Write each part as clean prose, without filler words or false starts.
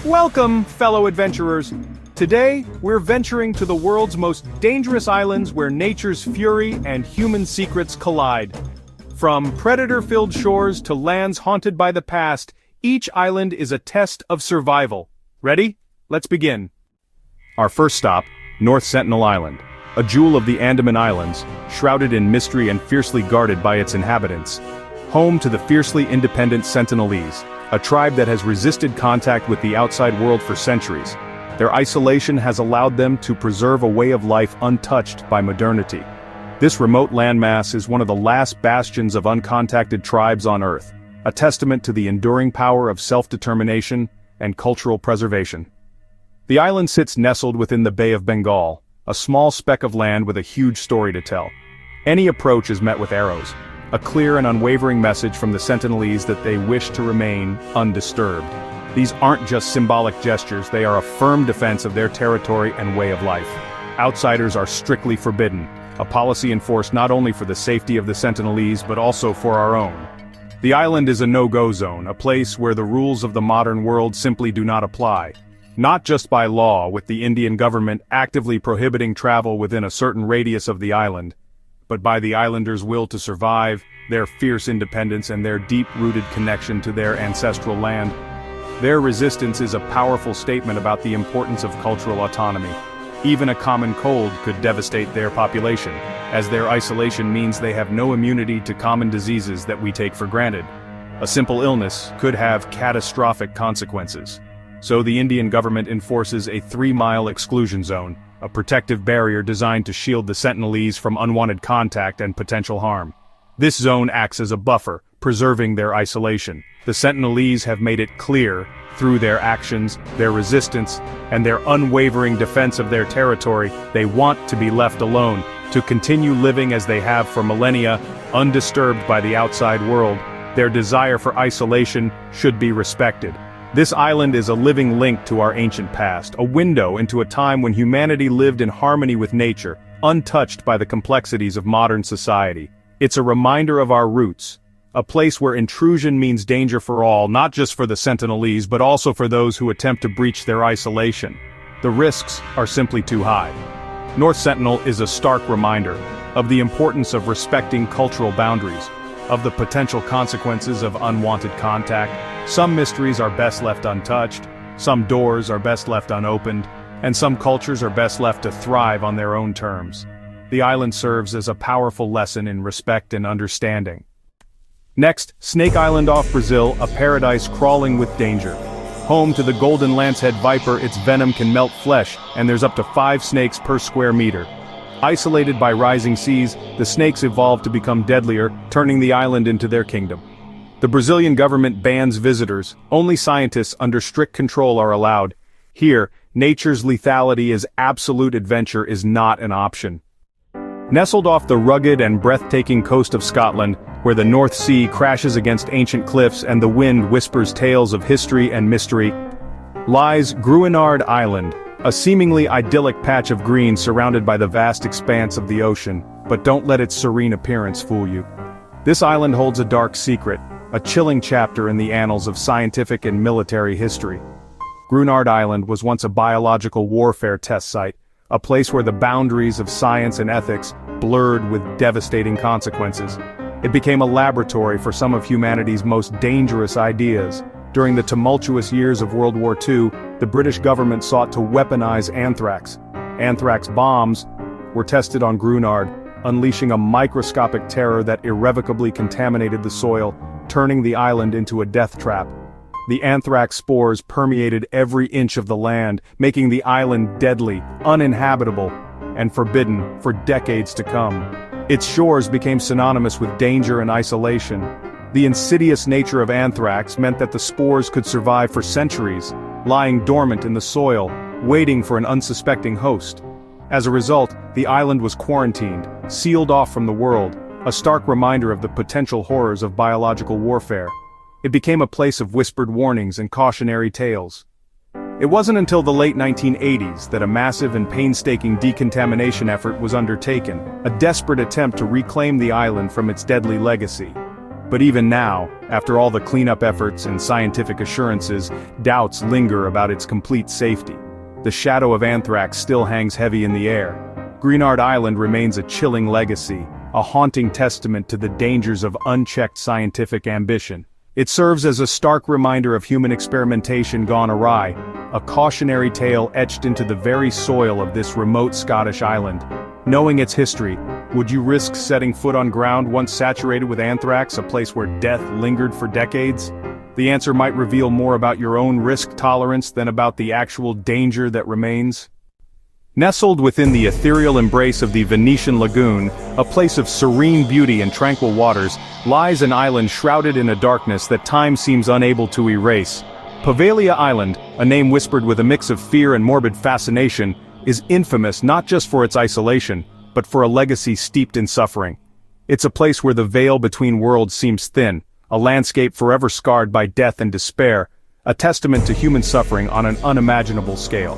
Welcome, fellow adventurers. Today, we're venturing to the world's most dangerous islands where nature's fury and human secrets collide. From predator-filled shores to lands haunted by the past, each island is a test of survival. Ready? Let's begin. Our first stop, North Sentinel Island, a jewel of the Andaman Islands, shrouded in mystery and fiercely guarded by its inhabitants. Home to the fiercely independent Sentinelese, a tribe that has resisted contact with the outside world for centuries. Their isolation has allowed them to preserve a way of life untouched by modernity. This remote landmass is one of the last bastions of uncontacted tribes on Earth, a testament to the enduring power of self-determination and cultural preservation. The island sits nestled within the Bay of Bengal, a small speck of land with a huge story to tell. Any approach is met with arrows, a clear and unwavering message from the Sentinelese that they wish to remain undisturbed. These aren't just symbolic gestures, they are a firm defense of their territory and way of life. Outsiders are strictly forbidden, a policy enforced not only for the safety of the Sentinelese but also for our own. The island is a no-go zone, a place where the rules of the modern world simply do not apply. Not just by law, with the Indian government actively prohibiting travel within a certain radius of the island, but by the islanders' will to survive, their fierce independence and their deep-rooted connection to their ancestral land. Their resistance is a powerful statement about the importance of cultural autonomy. Even a common cold could devastate their population, as their isolation means they have no immunity to common diseases that we take for granted. A simple illness could have catastrophic consequences. So the Indian government enforces a 3-mile exclusion zone, a protective barrier designed to shield the Sentinelese from unwanted contact and potential harm. This zone acts as a buffer, preserving their isolation. The Sentinelese have made it clear, through their actions, their resistance, and their unwavering defense of their territory, they want to be left alone, to continue living as they have for millennia, undisturbed by the outside world. Their desire for isolation should be respected. This island is a living link to our ancient past, a window into a time when humanity lived in harmony with nature, untouched by the complexities of modern society. It's a reminder of our roots, a place where intrusion means danger for all, not just for the Sentinelese but also for those who attempt to breach their isolation. The risks are simply too high. North Sentinel is a stark reminder of the importance of respecting cultural boundaries, of the potential consequences of unwanted contact. Some mysteries are best left untouched, some doors are best left unopened, and some cultures are best left to thrive on their own terms. The island serves as a powerful lesson in respect and understanding. Next, Snake Island off Brazil, a paradise crawling with danger. Home to the golden lancehead viper, its venom can melt flesh, and there's up to 5 snakes per square meter. Isolated by rising seas, the snakes evolved to become deadlier, turning the island into their kingdom. The Brazilian government bans visitors, only scientists under strict control are allowed. Here, nature's lethality as absolute adventure is not an option. Nestled off the rugged and breathtaking coast of Scotland, where the North Sea crashes against ancient cliffs and the wind whispers tales of history and mystery, lies Gruinard Island, a seemingly idyllic patch of green surrounded by the vast expanse of the ocean, but don't let its serene appearance fool you. This island holds a dark secret, a chilling chapter in the annals of scientific and military history. Gruinard Island was once a biological warfare test site, a place where the boundaries of science and ethics blurred with devastating consequences. It became a laboratory for some of humanity's most dangerous ideas. During the tumultuous years of World War II, the British government sought to weaponize anthrax. Anthrax bombs were tested on Gruinard, unleashing a microscopic terror that irrevocably contaminated the soil, turning the island into a death trap. The anthrax spores permeated every inch of the land, making the island deadly, uninhabitable, and forbidden for decades to come. Its shores became synonymous with danger and isolation. The insidious nature of anthrax meant that the spores could survive for centuries, lying dormant in the soil, waiting for an unsuspecting host. As a result, the island was quarantined, sealed off from the world, a stark reminder of the potential horrors of biological warfare. It became a place of whispered warnings and cautionary tales. It wasn't until the late 1980s that a massive and painstaking decontamination effort was undertaken, a desperate attempt to reclaim the island from its deadly legacy. But even now, after all the cleanup efforts and scientific assurances, doubts linger about its complete safety. The shadow of anthrax still hangs heavy in the air. Greenard Island remains a chilling legacy, a haunting testament to the dangers of unchecked scientific ambition. It serves as a stark reminder of human experimentation gone awry, a cautionary tale etched into the very soil of this remote Scottish island. Knowing its history, would you risk setting foot on ground once saturated with anthrax, a place where death lingered for decades? The answer might reveal more about your own risk tolerance than about the actual danger that remains. Nestled within the ethereal embrace of the Venetian Lagoon, a place of serene beauty and tranquil waters, lies an island shrouded in a darkness that time seems unable to erase. Poveglia Island, a name whispered with a mix of fear and morbid fascination, is infamous not just for its isolation, but for a legacy steeped in suffering. It's a place where the veil between worlds seems thin, a landscape forever scarred by death and despair, a testament to human suffering on an unimaginable scale.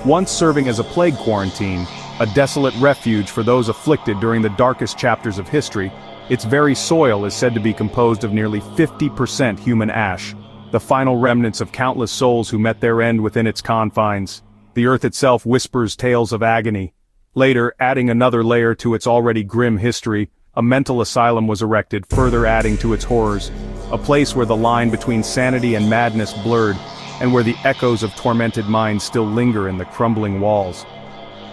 Once serving as a plague quarantine, a desolate refuge for those afflicted during the darkest chapters of history, its very soil is said to be composed of nearly 50% human ash, the final remnants of countless souls who met their end within its confines. The earth itself whispers tales of agony. Later, adding another layer to its already grim history, a mental asylum was erected, further adding to its horrors, a place where the line between sanity and madness blurred, and where the echoes of tormented minds still linger in the crumbling walls.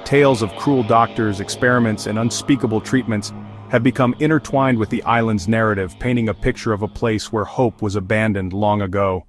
Tales of cruel doctors, experiments, and unspeakable treatments have become intertwined with the island's narrative, painting a picture of a place where hope was abandoned long ago.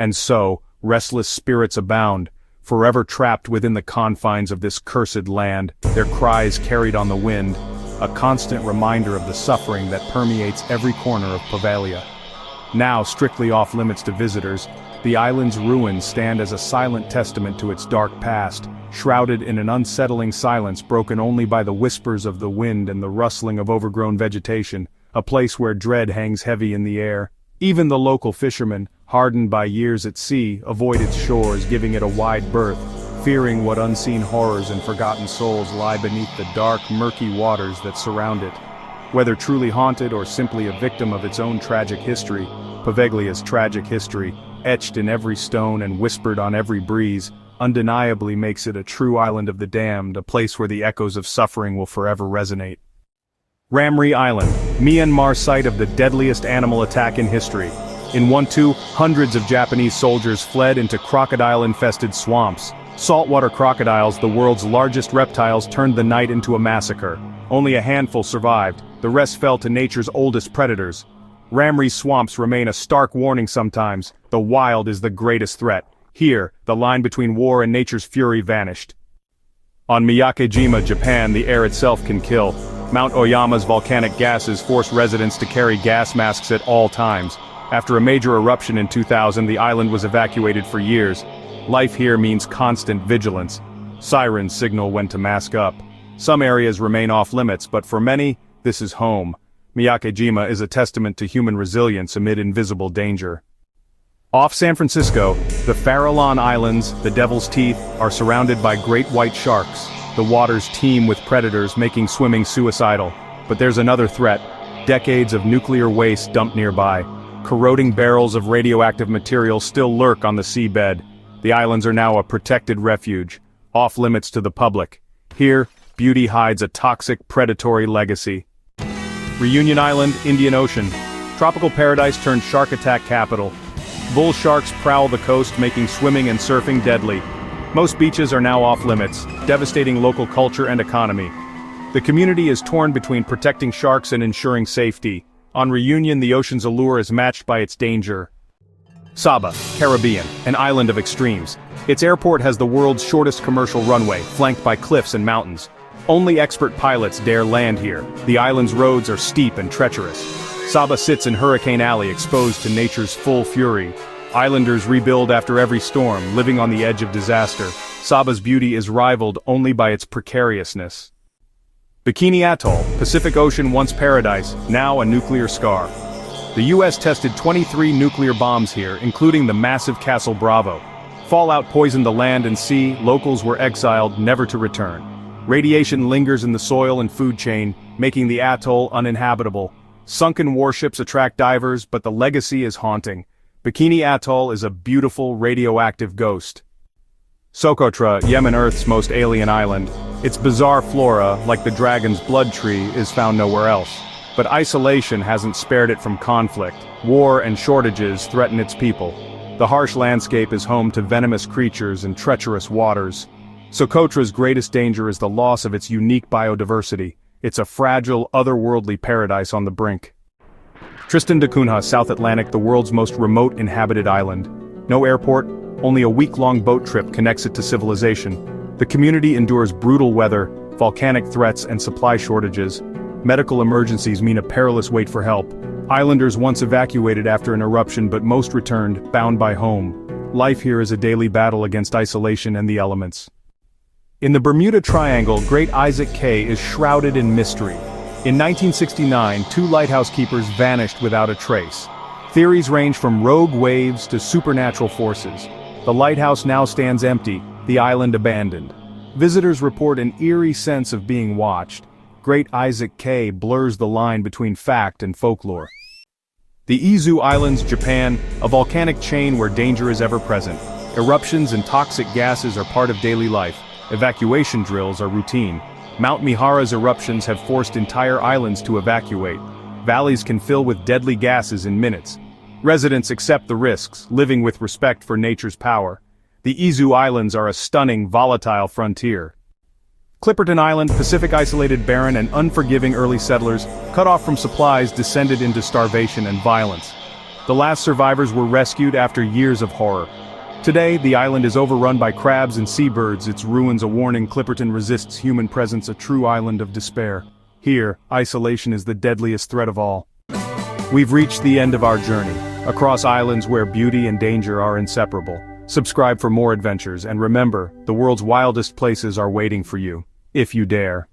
And so, restless spirits abound, forever trapped within the confines of this cursed land, their cries carried on the wind, a constant reminder of the suffering that permeates every corner of Poveglia. Now strictly off-limits to visitors, the island's ruins stand as a silent testament to its dark past, shrouded in an unsettling silence broken only by the whispers of the wind and the rustling of overgrown vegetation, a place where dread hangs heavy in the air. Even the local fishermen, hardened by years at sea, avoid its shores, giving it a wide berth, fearing what unseen horrors and forgotten souls lie beneath the dark, murky waters that surround it. Whether truly haunted or simply a victim of its own tragic history, Poveglia's tragic history, etched in every stone and whispered on every breeze, undeniably makes it a true island of the damned, a place where the echoes of suffering will forever resonate. Ramree Island, Myanmar's site of the deadliest animal attack in history. In 1-2, hundreds of Japanese soldiers fled into crocodile-infested swamps. Saltwater crocodiles, the world's largest reptiles, turned the night into a massacre. Only a handful survived, the rest fell to nature's oldest predators. Ramree swamps remain a stark warning sometimes. The wild is the greatest threat. Here, the line between war and nature's fury vanished. On Miyakejima, Japan, the air itself can kill. Mount Oyama's volcanic gases force residents to carry gas masks at all times. After a major eruption in 2000, the island was evacuated for years. Life here means constant vigilance. Sirens signal when to mask up. Some areas remain off-limits, but for many, this is home. Miyakejima is a testament to human resilience amid invisible danger. Off San Francisco, the Farallon Islands, the Devil's Teeth, are surrounded by great white sharks. The waters teem with predators, making swimming suicidal. But there's another threat: decades of nuclear waste dumped nearby. Corroding barrels of radioactive material still lurk on the seabed. The islands are now a protected refuge, off-limits to the public. Here, beauty hides a toxic, predatory legacy. Reunion Island, Indian Ocean. Tropical paradise turned shark attack capital. Bull sharks prowl the coast, making swimming and surfing deadly. Most beaches are now off-limits, devastating local culture and economy. The community is torn between protecting sharks and ensuring safety. On Reunion, the ocean's allure is matched by its danger. Saba, Caribbean, an island of extremes. Its airport has the world's shortest commercial runway, flanked by cliffs and mountains. Only expert pilots dare land here. The island's roads are steep and treacherous. Saba sits in Hurricane Alley, exposed to nature's full fury. Islanders rebuild after every storm, living on the edge of disaster. Saba's beauty is rivaled only by its precariousness. Bikini Atoll, Pacific Ocean once paradise, now a nuclear scar. The US tested 23 nuclear bombs here, including the massive Castle Bravo. Fallout poisoned the land and sea, locals were exiled, never to return. Radiation lingers in the soil and food chain, making the atoll uninhabitable. Sunken warships attract divers, but the legacy is haunting. Bikini Atoll is a beautiful, radioactive ghost. Socotra, Yemen, Earth's most alien island. Its bizarre flora, like the dragon's blood tree, is found nowhere else. But isolation hasn't spared it from conflict. War and shortages threaten its people. The harsh landscape is home to venomous creatures and treacherous waters. Socotra's greatest danger is the loss of its unique biodiversity. It's a fragile, otherworldly paradise on the brink. Tristan da Cunha, South Atlantic, the world's most remote inhabited island. No airport, only a week-long boat trip connects it to civilization. The community endures brutal weather, volcanic threats, and supply shortages. Medical emergencies mean a perilous wait for help. Islanders once evacuated after an eruption, but most returned, bound by home. Life here is a daily battle against isolation and the elements. In the Bermuda Triangle, Great Isaac Cay is shrouded in mystery. In 1969, 2 lighthouse keepers vanished without a trace. Theories range from rogue waves to supernatural forces. The lighthouse now stands empty, the island abandoned. Visitors report an eerie sense of being watched. Great Isaac Cay blurs the line between fact and folklore. The Izu Islands, Japan, a volcanic chain where danger is ever present. Eruptions and toxic gases are part of daily life. Evacuation drills are routine. Mount Mihara's eruptions have forced entire islands to evacuate. Valleys can fill with deadly gases in minutes. Residents accept the risks, living with respect for nature's power. The Izu Islands are a stunning, volatile frontier. Clipperton Island, Pacific isolated barren and unforgiving early settlers, cut off from supplies, descended into starvation and violence. The last survivors were rescued after years of horror. Today, the island is overrun by crabs and seabirds, its ruins a warning Clipperton resists human presence, a true island of despair. Here, isolation is the deadliest threat of all. We've reached the end of our journey, across islands where beauty and danger are inseparable. Subscribe for more adventures, and remember, the world's wildest places are waiting for you, if you dare.